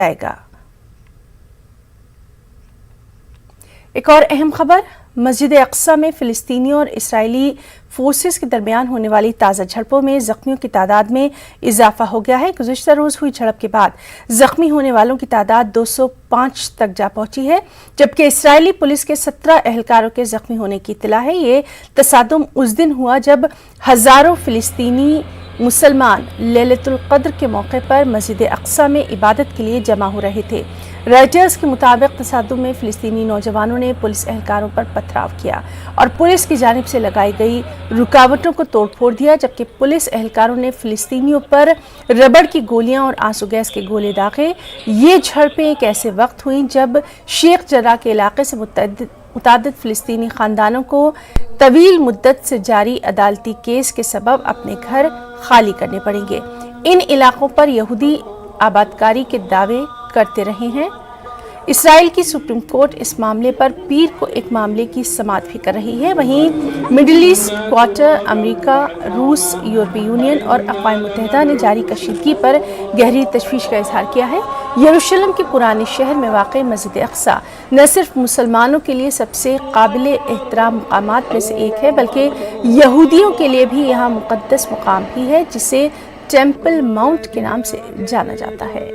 جائے گا۔ ایک اور اہم خبر، مسجد اقصی میں فلسطینیوں اور اسرائیلی فورسز کے درمیان ہونے والی تازہ جھڑپوں میں زخمیوں کی تعداد میں اضافہ ہو گیا ہے۔ گزشتہ روز ہوئی جھڑپ کے بعد زخمی ہونے والوں کی تعداد 205 تک جا پہنچی ہے، جبکہ اسرائیلی پولیس کے 17 اہلکاروں کے زخمی ہونے کی اطلاع ہے۔ یہ تصادم اس دن ہوا جب ہزاروں فلسطینی مسلمان لیلۃ القدر کے موقع پر مسجد اقصی میں عبادت کے لیے جمع ہو رہے تھے۔ رائٹرز کے مطابق تصادم میں فلسطینی نوجوانوں نے پولیس اہلکاروں پر پتھراؤ کیا اور پولیس کی جانب سے لگائی گئی رکاوٹوں کو توڑ پھوڑ دیا، جبکہ پولیس اہلکاروں نے فلسطینیوں پر ربڑ کی گولیاں اور آنسو گیس کے گولے داغے۔ یہ جھڑپیں ایک ایسے وقت ہوئیں جب شیخ جرح کے علاقے سے متعدد فلسطینی خاندانوں کو طویل مدت سے جاری عدالتی کیس کے سبب اپنے گھر خالی کرنے پڑیں گے۔ ان علاقوں پر یہودی آبادکاری کے دعوے کرتے رہے ہیں۔ اسرائیل کی سپریم کورٹ اس معاملے پر پیر کو ایک معاملے کی سماعت بھی کر رہی ہے۔ وہیں مڈل ایسٹ کوارٹر، امریکہ، روس، یورپی یونین اور اقوام متحدہ نے جاری کشیدگی پر گہری تشویش کا اظہار کیا ہے۔ یروشلم کے پرانے شہر میں واقع مسجد اقصی نہ صرف مسلمانوں کے لیے سب سے قابل احترام مقامات میں سے ایک ہے، بلکہ یہودیوں کے لیے بھی یہاں مقدس مقام بھی ہے، جسے ٹیمپل ماؤنٹ کے نام سے جانا جاتا ہے۔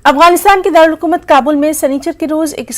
افغانستان کے دارالحکومت کابل میں سنیچر کے روز ایک